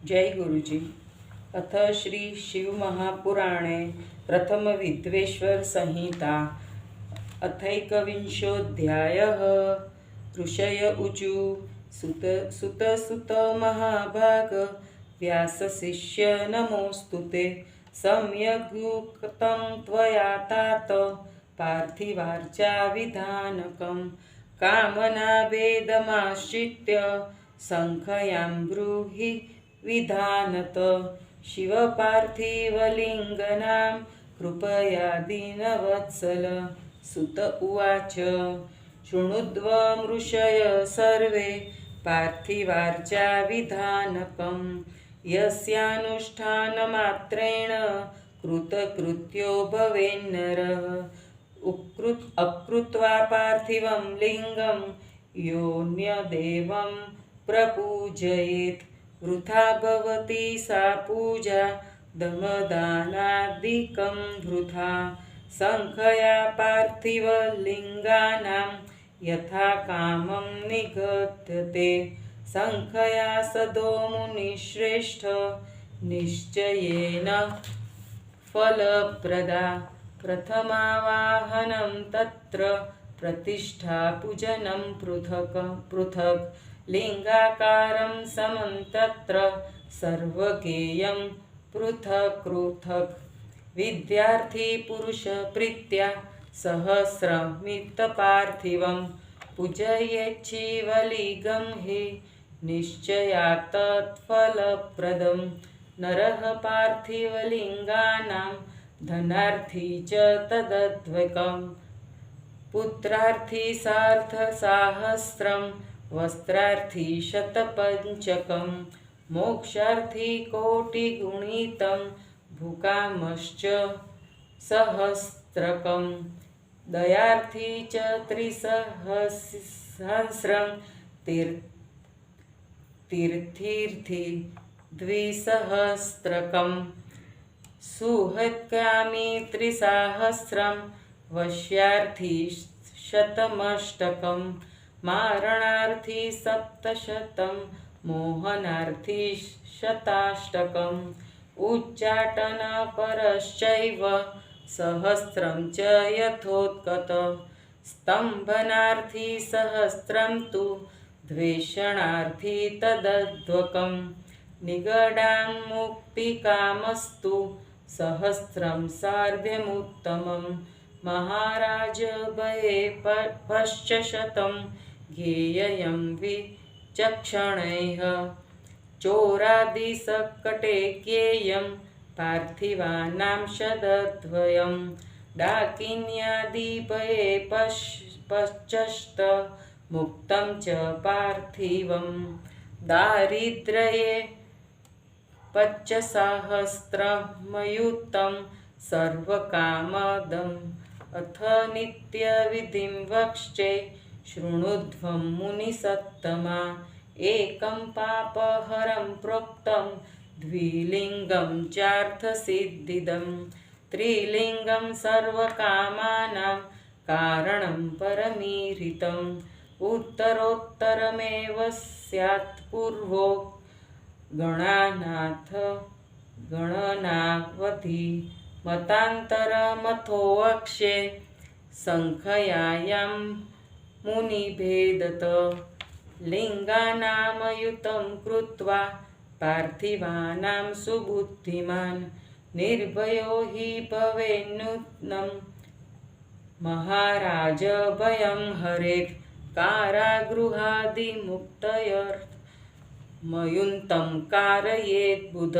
जय गुरुजी। अथ श्री शिव महापुराणे प्रथम विद्वेश्वर संहिता अथैकविंशोऽध्यायः। ऋषय ऊचु सुत सुत सुत महाभाग व्यासशिष्य नमोस्तुते। सम्यग्युक्तं त्वया तात पार्थिवार्चा विधानकं कामनाभेदमाश्रित्य संख्यां ब्रूहि विधानत। शिवपार्थिवलिङ्गनां कृपया दीनवत्सल। सुत उवाच शृणुध्वमृषय सर्वे पार्थिवार्चा विधानकं यस्यानुष्ठानमात्रेण कृतकृत्यो भवेन्नरः। अकृत्वा पार्थिवं लिङ्गं योऽन्यदेवं प्रपूजयेत् वृथा भवति सा पूजा दमदानादिकं वृथा। संख्या पार्थिवलिङ्गानां यथा कामं निगद्यते संख्या सदो मुनिश्रेष्ठ निश्चयेन फलप्रदा। प्रथमावाहनं तत्र प्रतिष्ठा पूजनं पृथक् पृथक् लिङ्गाकारं समं तत्र सर्वगेयं पृथक् पृथक्। विद्यार्थी पुरुषप्रीत्या सहस्रमितपार्थिवं पूजयेच्छिवलिगं हि निश्चयात् तत्फलप्रदं। नरः पार्थिवलिङ्गानां धनार्थी च तदद्वैकं पुत्रार्थी सार्धसाहस्रं वस्त्रार्थी शतपञ्चकं मोक्षार्थी कोटिगुणितं भूकामश्च सहस्रकं दयार्थी च त्रिसहस्रं तीर्थीर्थी द्विसहस्रकं सुहृत्कामी त्रिसहस्रं वश्यार्थी शतमष्टकं मारणार्थी सप्तशतं मोहनार्थी शताष्टकम् उच्चाटनपरश्चैव सहस्रं च यथोत्कट स्तम्भनार्थी सहस्रं तु द्वेषणार्थी तदध्वकं निगडान्मुक्तिकामस्तु सहस्रं सार्ध्यमुत्तमं महाराज भये पश्चशतं ज्ञेयं विचक्षणैः चोरादिसक्कटे ज्ञेयं पार्थिवानां शतद्वयं डाकिन्यादिभये पश्चष्ट मुक्तं च पार्थिवं दारिद्र्ये पञ्चसहस्रमयुतं सर्वकामदम्। अथ नित्यविधिं वक्ष्ये शृणुध्वं मुनिसत्तमा। एकं पापहरं प्रोक्तं द्विलिङ्गं चार्थसिद्धिदं त्रिलिङ्गं सर्वकामानां कारणं परमीरितम् उत्तरोत्तरमेव स्यात् पूर्वो गणनावधि मतान्तरमथोऽक्षे संख्यायां मुनिभेदत। लिङ्गानामयुतं कृत्वा पार्थिवानां सुबुद्धिमान् निर्भयो हि भवेन्नूनं महाराज भयं हरेत् कारागृहादिमुक्तयर्मयुन्तं कारयेत् बुध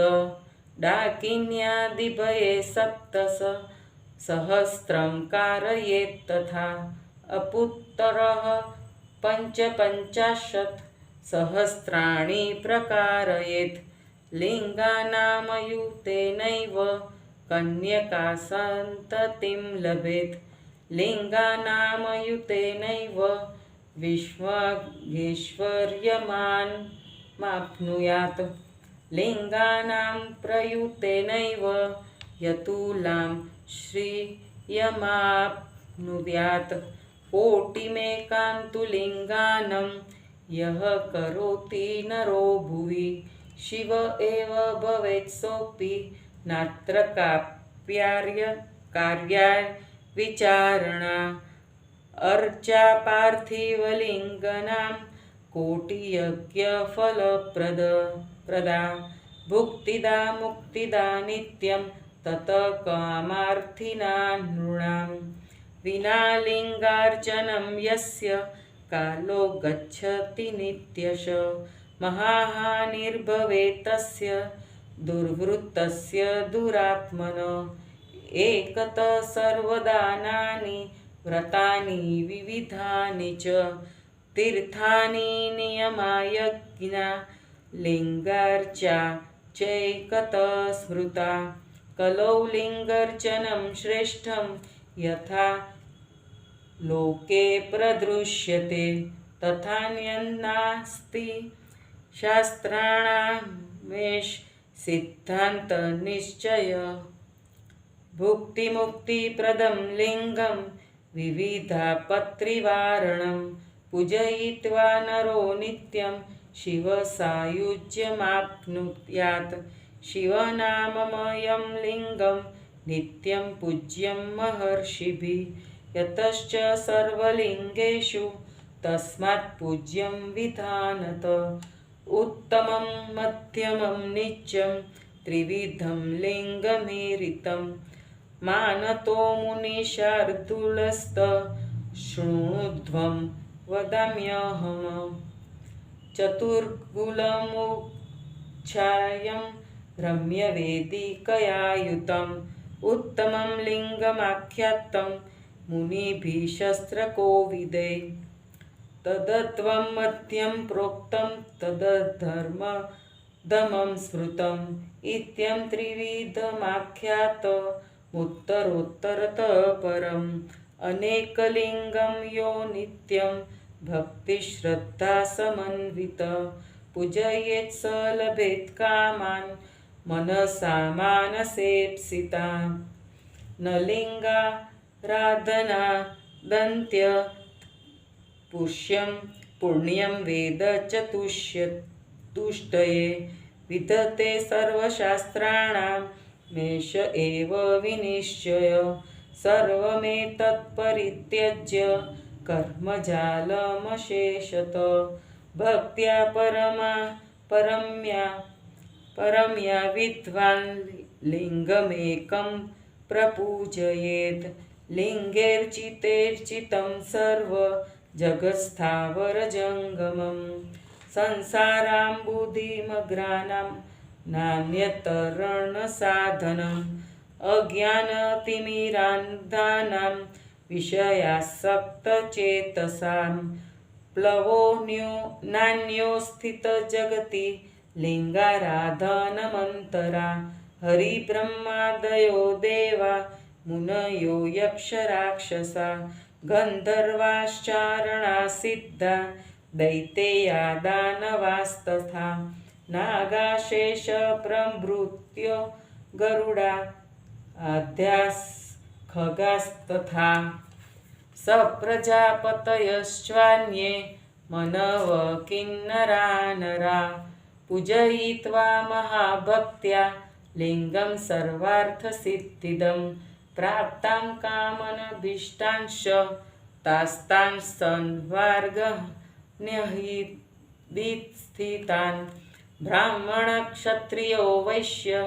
डाकिन्यादिभये सप्तसहस्रं कारयेत् तथा अपुत्तरः पञ्चपञ्चाशत् सहस्राणि प्रकारयेत् लिङ्गानामयुतेनैव कन्यकासन्ततिं लभेत् लिङ्गानामयुतेनैव विश्वैश्वर्यमाप्नुयात् लिङ्गानां प्रयुतेनैव यतुलां श्रियमाप्नुयात् कोटिमेकां तु लिङ्गानं यः करोति नरो भुवि शिव एव भवेत् सोऽपि नात्र कार्याय विचारणा अर्चा पार्थिवलिङ्गानां कोटियज्ञफलप्रदा भुक्तिदा मुक्तिदा नित्यं ततः कामार्थिनां नृणां विना लिङ्गार्चनं यस्य कालो गच्छति नित्यश महाहानिर्भवेत् तस्य दुर्वृत्तस्य दुरात्मनो एकतः सर्वदानानि व्रतानि विविधानि च तीर्थानि नियमायज्ञा लिङ्गार्चा चैकतः स्मृता कलौ लिङ्गार्चनं श्रेष्ठं यथा लोके प्रदृश्यते तथान्यन्नास्ति शास्त्राणामेष सिद्धान्तनिश्चय भुक्तिमुक्तिप्रदं लिङ्गं विविधापत्रिवारणं पूजयित्वा नरो नित्यं शिवसायुज्यमाप्नुयात् शिवनाममयं लिङ्गं नित्यं पूज्यं महर्षिभिः यतश्च सर्वलिङ्गेषु तस्मात् पूज्यं विधानत उत्तमं मध्यमं नित्यं त्रिविधं लिङ्गमेरितं मानतो मुनिशार्दूलस्त शृणुध्वं वदाम्यहम् चतुर्कुलमुच्छायं रम्यवेदिकयायुतम् उत्तमं लिङ्गमाख्यातं मुनिभिः शस्त्रकोविदै तदत्वं मध्यं प्रोक्तं तदधर्मदमं स्मृतम् इत्यं त्रिविधमाख्यातमुत्तरोत्तरतः परम् अनेकलिङ्गं यो नित्यं भक्तिश्रद्धासमन्वित पूजयेत् स लभेत् कामान् मनसा मानसेप्सितान् न लिङ्गाराधनादन्त्य पुण्यं वेद चतुष्टये विधते सर्वशास्त्राणां मेष एव विनिश्चय सर्वमेतत्परित्यज्य कर्मजालमशेषत भक्त्या परम्या विद्वान् लिङ्गमेकं प्रपूजयेत् लिङ्गेर्चितेर्चितं सर्व जगत्स्थावरजङ्गमं संसाराम्बुधिमग्राणां नान्यतरणसाधनम् अज्ञानतिमिरान्धानां विषयासक्तचेतसां प्लवो नान्योस्थितजगति लिङ्गाराधनमन्तरा हरिब्रह्मादयो देवा मुनयो यक्षराक्षसा गन्धर्वाश्चारणासिद्धा दैतेया दानवास्तथा नागाशेषप्रभृत्यो गरुडा आद्यास् खगास्तथा सप्रजापतयश्चान्ये मनव किन्नरा नरा पूजयित्वा महाभक्त्या लिङ्गं सर्वार्थसिद्धिदं प्राप्तां कामनभीष्टांश्च तास्तान् संवार्गण्यहिदिस्थितान् ब्राह्मणक्षत्रियो वैश्य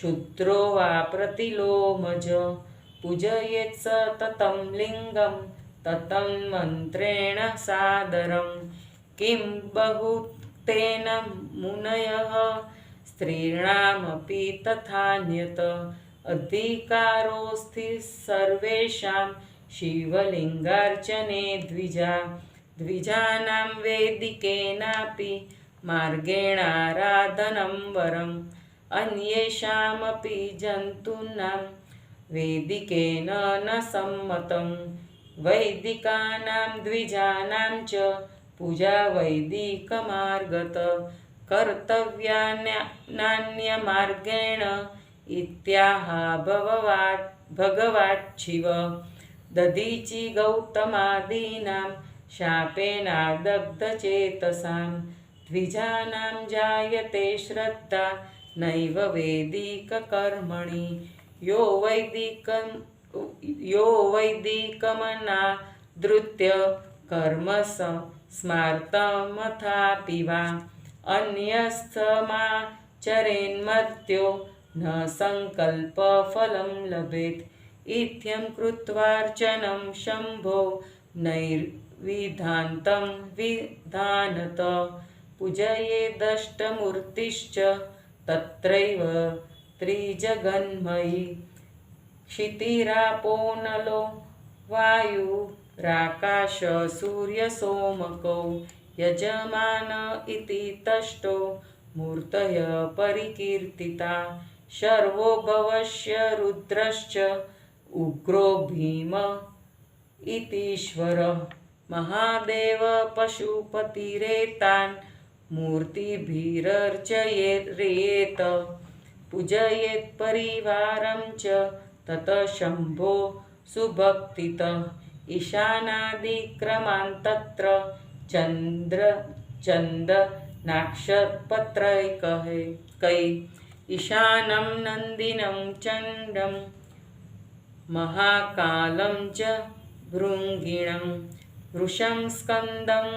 शूद्रो वा प्रतिलोमज पूजयेत् सततं लिङ्गं ततं मन्त्रेण सादरं किं बहुतेन मुनयः स्त्रीणामपि तथान्यत अधिकारोऽस्ति सर्वेषां शिवलिङ्गार्चने द्विजानां वेदिकेनापि मार्गेणाराधनं वरम् अन्येषामपि जन्तूनां वेदिकेन न सम्मतं वैदिकानां द्विजानां च पूजा वैदिकमार्गत कर्तव्या नान्यमार्गेण इत्याह भगवाच्छिव दधीचि गौतमादीनां शापेनादग्धचेतसां द्विजानां जायते श्रद्धा नैव वैदिककर्मणि यो वैदिकमनादृत्य कर्म स्मार्तमथापि वा अन्यस्थमाचरेन्मर्त्यो न संकल्पफलं लभेत् इत्थं कृत्वार्चनं शम्भो नैर्विधान्तं विधानत पूजयेदष्टमूर्तिश्च तत्रैव त्रिजगन्मयि क्षितिरापो नलो वायुराकाश सूर्यसोमकौ यजमान इति तष्टो मूर्तयः परिकीर्तिता शर्वो भवस्य रुद्रश्च उग्रो भीम इतीश्वरः महादेव पशुपतिरेतान् मूर्तिभिरर्चयेत् पूजयेत् परिवारं च ततः शम्भो सुभक्तितः ईशानादिक्रमान्तत्र चन्द्रनाक्षपत्रैकै ईशानं नन्दिनं चण्डं महाकालं च भृङ्गिणं वृषं स्कन्दं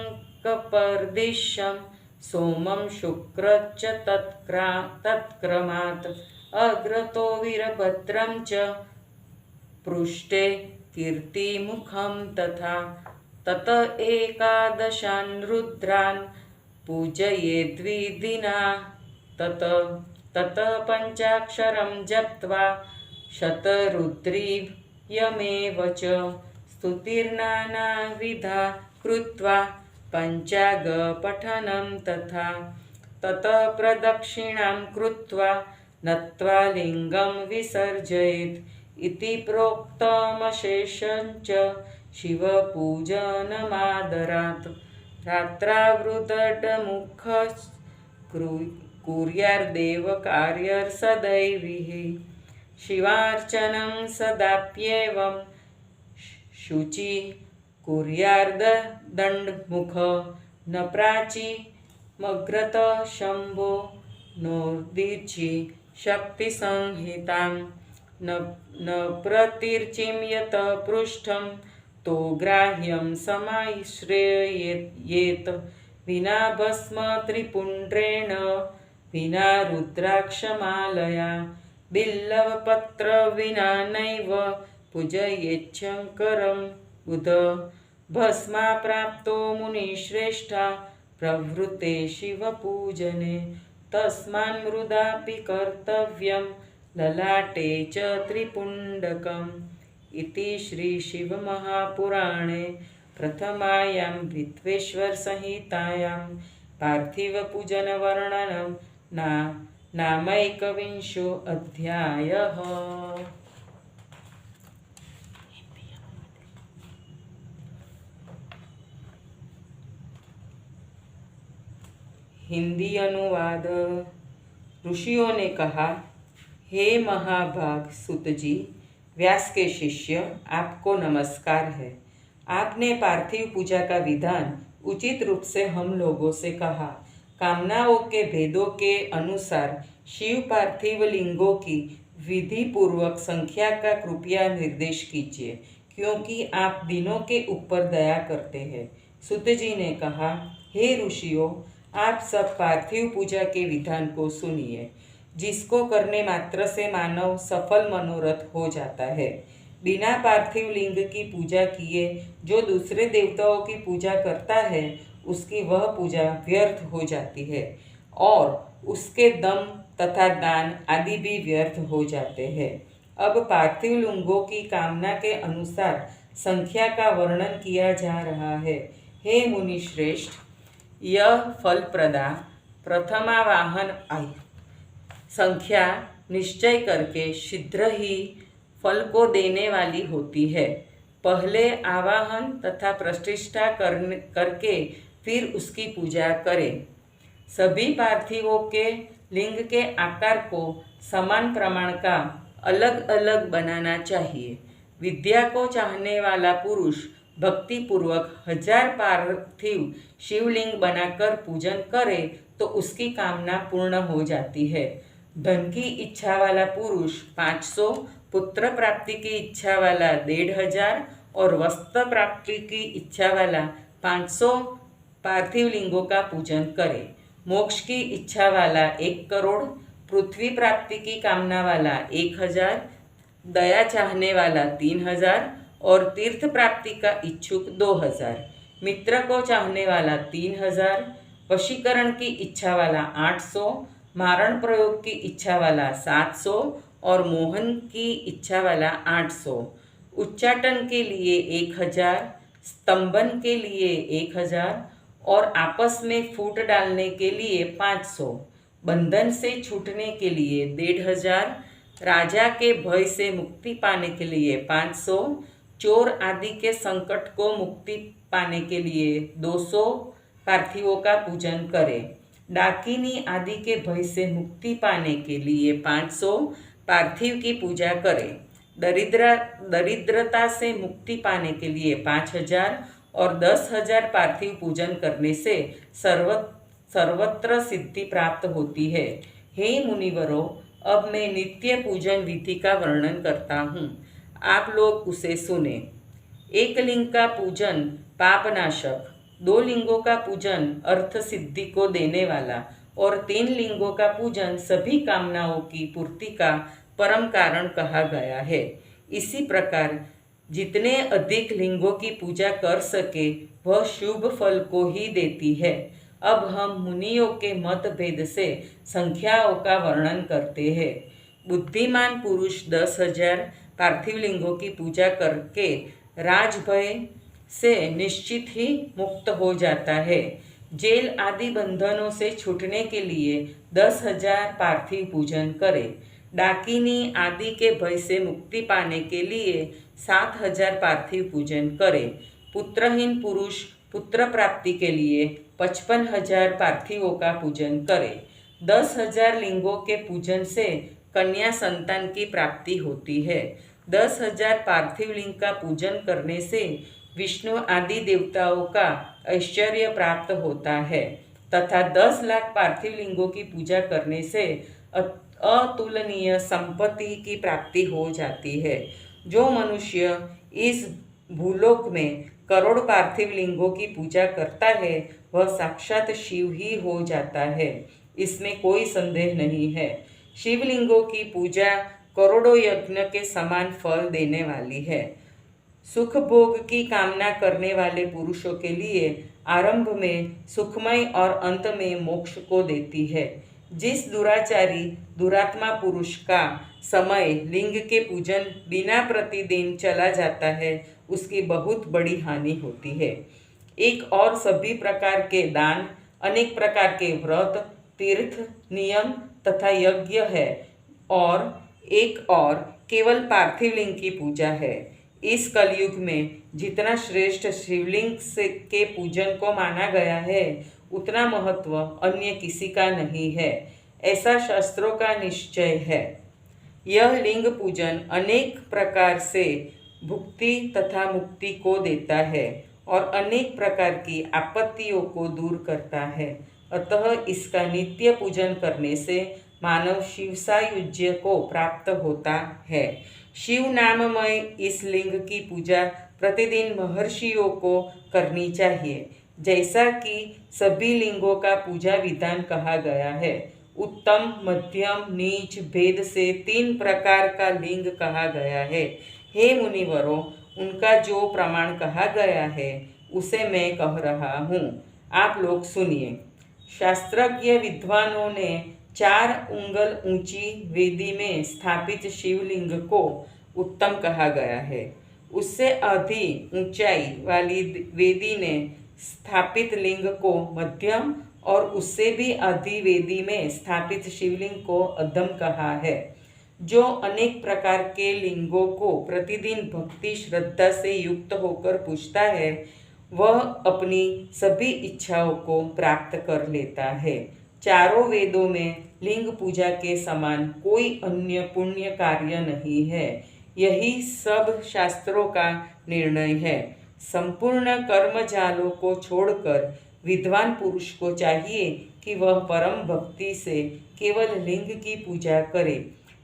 कपर्दिशं सोमं शुक्रञ्च तत्क्रमात् अग्रतो वीरभद्रं च पृष्ठे कीर्तिमुखं तथा तत एकादशान् रुद्रान् पूजयेद्विधिना तत पञ्चाक्षरं जप्त्वा शतरुद्रीयमेव च स्तुतिर्नानाविधा कृत्वा पञ्चाङ्गपठनं तथा ततः प्रदक्षिणां कृत्वा नत्वा लिङ्गं विसर्जयेत् इति प्रोक्तमशेषञ्च शिवपूजनमादरात् रात्रावृतमुखः कुर्याद्देवकार्यसदैविः शिवार्चनं सदाप्येवं शुचि कुर्याद्दण्डमुख न प्राचीमग्रतः शम्भो नोर्दीर्चि शक्तिसंहितां न प्रतिर्चिं यत पृष्ठं तो ग्राह्यं समाश्रयेत् विना भस्म त्रिपुण्ड्रेण विना रुद्राक्षमालया बिल्लवपत्र विना नैव पूजयेच्छङ्करं बुध भस्मा प्राप्तो मुनिश्रेष्ठा प्रवृत्ते शिवपूजने तस्मान् मृदापि कर्तव्यं ललाटे च त्रिपुण्डकम् इति श्रीशिवमहापुराणे प्रथमायां विद्वेश्वरसंहितायां पार्थिवपूजनवर्णनं नामैकविंशो अध्यायः। हिंदी अनुवाद। ऋषियों ने कहा, हे महाभाग सुत जी, व्यास के शिष्य, आपको नमस्कार है। आपने पार्थिव पूजा का विधान उचित रूप से हम लोगों से कहा। कामनाओं के भेदों के अनुसार शिव पार्थिव लिंगों की विधि पूर्वक संख्या का कृपया निर्देश कीजिए, क्योंकि आप दिनों के ऊपर दया करते हैं। सुत जी ने कहा, हे ऋषियों, आप सब पार्थिव पूजा के विधान को सुनिए, जिसको करने मात्र से मानव सफल मनोरथ हो जाता है। बिना पार्थिव लिंग की पूजा किए जो दूसरे देवताओं की पूजा करता है, उसकी वह पूजा व्यर्थ हो जाती है और उसके दम तथा दान आदि भी व्यर्थ हो जाते हैं। अब पार्थिव लिंगों की कामना के अनुसार संख्या का वर्णन किया जा रहा है। हे मुनिश्रेष्ठ, यह फलप्रदा प्रथमा वाहन संख्या निश्चय करके शीघ्र ही फल को देने वाली होती है। पहले आवाहन तथा प्रतिष्ठा करके फिर उसकी पूजा करें। सभी पार्थिवों के लिंग के आकार को समान प्रमाण का अलग अलग बनाना चाहिए। विद्या को चाहने वाला पुरुष भक्ति पूर्वक 1000 पार्थिव शिवलिंग बनाकर पूजन करे तो उसकी कामना पूर्ण हो जाती है। धन की इच्छा वाला पुरुष 500, पुत्र प्राप्ति की इच्छा वाला 1500 और वस्त्र प्राप्ति की इच्छा वाला 500 पार्थिव लिंगों का पूजन करे। मोक्ष की इच्छा वाला 1 करोड़, पृथ्वी प्राप्ति की कामना वाला 1000, दया चाहने वाला 3000 और तीर्थ प्राप्ति का इच्छुक 2000, मित्र को चाहने वाला 3000, वशीकरण की इच्छा वाला 800, मारण प्रयोग की इच्छा वाला 700 और मोहन की इच्छा वाला 800, उच्चाटन के लिए 1000, स्तंभन के लिए 1000 और आपस में फूट डालने के लिए 500, बंधन से छूटने के लिए 1500, राजा के भय से मुक्ति पाने के लिए 500, चोर आदि के संकट को मुक्ति पाने के लिए 200 पार्थिवों का पूजन करें। डाकिनी आदि के भय से मुक्ति पाने के लिए 500 पार्थिव की पूजा करें। दरिद्रता से मुक्ति पाने के लिए 5000 और 10,000 पार्थिव पूजन करने से सर्वत्र सिद्धि प्राप्त होती है। हे मुनिवरों, अब मैं नित्य पूजन विधि का वर्णन करता हूँ, आप लोग उसे सुने। 1 लिंग का पूजन पापनाशक, 2 लिंगों का पूजन अर्थ सिद्धि को देने वाला और 3 लिंगों का पूजन सभी कामनाओं की पूर्ति का परम कारण कहा गया है। इसी प्रकार जितने अधिक लिंगों की पूजा कर सके वह शुभ फल को ही देती है। अब हम मुनियों के मतभेद से संख्याओं का वर्णन करते हैं। बुद्धिमान पुरुष 10,000 पार्थिव लिंगों की पूजा करके राजभय से निश्चित ही मुक्त हो जाता है। जेल आदि बंधनों से छूटने के लिए 10,000 पार्थिव पूजन करे। डाकिनी आदि के भय से मुक्ति पाने के लिए 7,000 पार्थिव पूजन करे। पुत्रहीन पुरुष पुत्र प्राप्ति के लिए 55,000 पार्थिवों का पूजन करे। 10,000 लिंगों के पूजन से कन्या संतान की प्राप्ति होती है। 10,000 पार्थिव लिंग का पूजन करने से विष्णु आदि देवताओं का ऐश्वर्य प्राप्त होता है तथा 10 लाख पार्थिव लिंगों की पूजा करने से अतुलनीय संपत्ति की प्राप्ति हो जाती है। जो मनुष्य इस भूलोक में करोड़ पार्थिव लिंगों की पूजा करता है वह साक्षात शिव ही हो जाता है, इसमें कोई संदेह नहीं है। शिवलिंगों की पूजा करोड़ों यज्ञ के समान फल देने वाली है। सुख भोग की कामना करने वाले पुरुषों के लिए आरंभ में सुखमय और अंत में मोक्ष को देती है। जिस दुराचारी दुरात्मा पुरुष का समय लिंग के पूजन बिना प्रतिदिन चला जाता है उसकी बहुत बड़ी हानि होती है। एक और सभी प्रकार के दान, अनेक प्रकार के व्रत, तीर्थ, नियम तथा यज्ञ है और एक और केवल पार्थिव लिंग की पूजा है। इस कलयुग में जितना श्रेष्ठ शिवलिंग के पूजन को माना गया है उतना महत्व अन्य किसी का नहीं है, ऐसा शास्त्रों का निश्चय है। यह लिंग पूजन अनेक प्रकार से भुक्ति तथा मुक्ति को देता है और अनेक प्रकार की आपत्तियों को दूर करता है। अतः इसका नित्य पूजन करने से मानव शिव सायुज्य को प्राप्त होता है। शिव नाममय इस लिंग की पूजा प्रतिदिन महर्षियों को करनी चाहिए, जैसा कि सभी लिंगों का पूजा विधान कहा गया है। उत्तम, मध्यम, नीच भेद से 3 प्रकार का लिंग कहा गया है। हे मुनिवरों, उनका जो प्रमाण कहा गया है उसे मैं कह रहा हूँ, आप लोग सुनिए। शास्त्रज्ञ विद्वानों ने 4 उंगल ऊंची वेदी में स्थापित शिवलिंग को उत्तम कहा गया है। उससे अधिक ऊंचाई वाली वेदी ने स्थापित लिंग को मध्यम और उससे भी अधिक वेदी में स्थापित शिवलिंग को अधम कहा है। जो अनेक प्रकार के लिंगों को प्रतिदिन भक्ति श्रद्धा से युक्त होकर पूजता है वह अपनी सभी इच्छाओं को प्राप्त कर लेता है। चारों वेदों में लिंग पूजा के समान कोई अन्य पुण्य कार्य नहीं है, यही सब शास्त्रों का निर्णय है। संपूर्ण कर्मजालों को छोड़कर विद्वान पुरुष को चाहिए कि वह परम भक्ति से केवल लिंग की पूजा करे।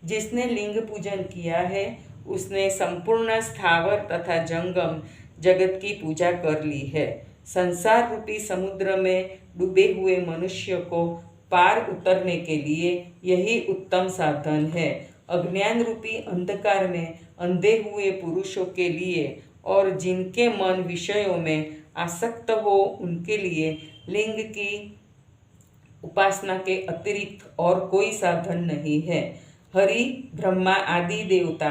जिसने लिंग पूजन किया है उसने संपूर्ण स्थावर तथा जंगम जगत की पूजा कर ली है। संसार रूपी समुद्र में डूबे हुए मनुष्य को पार उतरने के लिए यही उत्तम साधन है। अज्ञान रूपी अंधकार में अंधे हुए पुरुषों के लिए और जिनके मन विषयों में आसक्त हो उनके लिए लिंग की उपासना के अतिरिक्त और कोई साधन नहीं है। हरि, ब्रह्मा आदि देवता,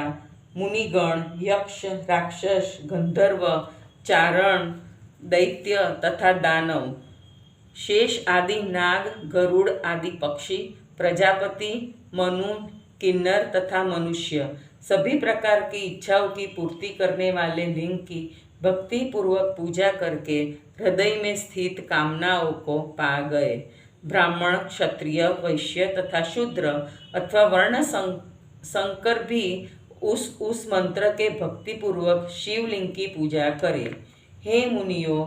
मुनिगण, यक्ष, राक्षस, गंधर्व, चारण, दैत्य तथा दानव, शेष आदि नाग, गरुड़ आदि पक्षी, प्रजापति, मनु, किन्नर तथा मनुष्य सभी प्रकार की इच्छाओं की पूर्ति करने वाले लिंग की भक्ति पूर्वक पूजा करके हृदय में स्थित कामनाओं को पा गए। ब्राह्मण, क्षत्रिय, वैश्य तथा शूद्र अथवा वर्ण संकर भी उस मंत्र के भक्तिपूर्वक शिवलिंग की पूजा करें। हे मुनियों,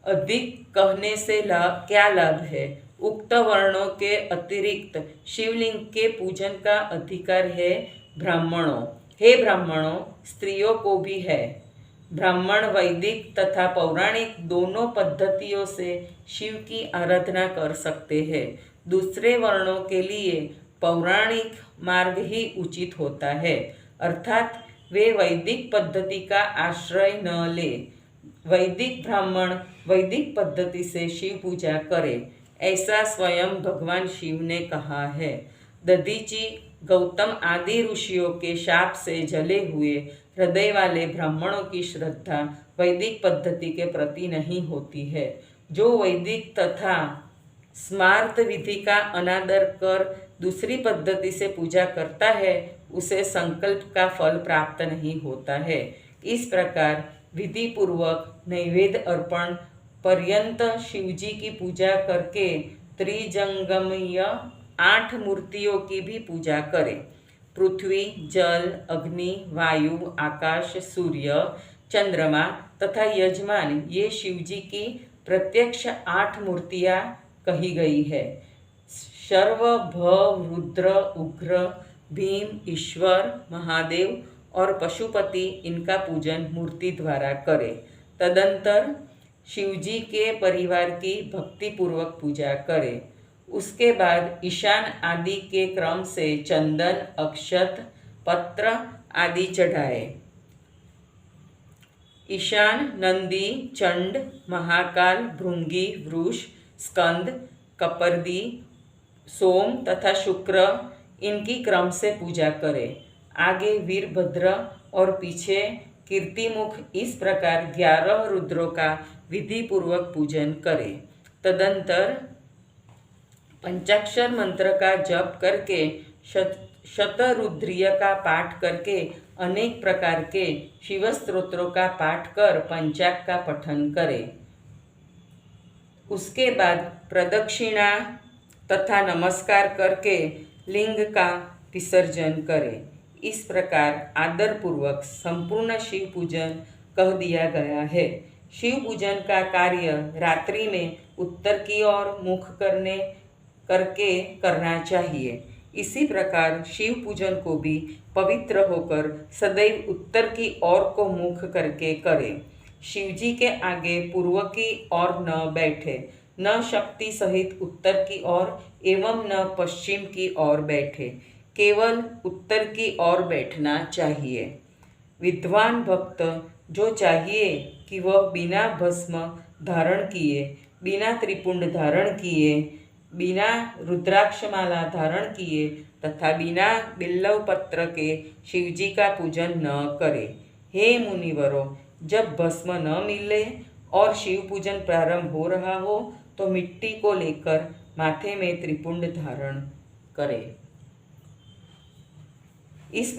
अधिक कहने से क्या लाभ है? उक्त वर्णों के अतिरिक्त शिवलिंग के पूजन का अधिकार है ब्राह्मणों। हे ब्राह्मणों, स्त्रियों को भी है। ब्राह्मण वैदिक तथा पौराणिक दोनों पद्धतियों से शिव की आराधना कर सकते हैं। दूसरे वर्णों के लिए पौराणिक मार्ग ही उचित होता है, अर्थात वे वैदिक पद्धति का आश्रय न ले। वैदिक ब्राह्मण वैदिक पद्धति से शिव पूजा करे, ऐसा स्वयं भगवान शिव ने कहा है। दधीची, गौतम आदि ऋषियों के शाप से जले हुए हृदय वाले ब्राह्मणों की श्रद्धा वैदिक पद्धति के प्रति नहीं होती है। जो वैदिक तथा स्मार्त विधि का अनादर कर दूसरी पद्धति से पूजा करता है उसे संकल्प का फल प्राप्त नहीं होता है। इस प्रकार विधि पूर्वक नैवेद्य अर्पण पर्यंत शिवजी की पूजा करके त्रिजंगमय 8 मूर्तियों की भी पूजा करें। पृथ्वी, जल, अग्नि, वायु, आकाश, सूर्य, चंद्रमा तथा यजमान ये शिवजी की प्रत्यक्ष 8 मूर्तियाँ कही गई है। सर्व, भव, रुद्र, उग्र, भीम, ईश्वर, महादेव और पशुपति इनका पूजन मूर्ति द्वारा करें। तदंतर शिवजी के परिवार की भक्तिपूर्वक पूजा करें। उसके बाद ईशान आदि के क्रम से चंदन, अक्षत, पत्र आदि चढ़ाए। ईशान नंदी, चंड, महाकाल, भृंगी, वृष, स्कंद, कपर्दी, सोम तथा शुक्र इनकी क्रम से पूजा करें। आगे वीरभद्र और पीछे कीर्तिमुख, इस प्रकार 11 रुद्रों का विधि पूर्वक पूजन करें। तदंतर पंचाक्षर मंत्र का जप करके शतरुद्रीय का पाठ करके अनेक प्रकार के शिव स्तोत्रों का पाठ कर पंचाग का पठन करें। उसके बाद प्रदक्षिणा तथा नमस्कार करके लिंग का विसर्जन करें। इस प्रकार आदरपूर्वक संपूर्ण शिव पूजन कह दिया गया है। शिव पूजन का कार्य रात्रि में उत्तर की ओर मुख करके करना चाहिए। इसी प्रकार शिव पूजन को भी पवित्र होकर सदैव उत्तर की ओर को मुख करके करें। शिवजी के आगे पूर्व की ओर न बैठे, न शक्ति सहित उत्तर की ओर एवं न पश्चिम की ओर बैठे, केवल उत्तर की ओर बैठना चाहिए। विद्वान भक्त जो चाहिए कि वह बिना भस्म धारण किए, बिना त्रिपुंड धारण किए, बिना रुद्राक्षमाला धारण किए तथा बिना बिल्लव पत्र के शिवजी का पूजन न करे। हे मुनिवरों, जब भस्म न मिले और शिव पूजन प्रारंभ हो रहा हो तो मिट्टी को लेकर माथे में त्रिपुंड धारण करें। इस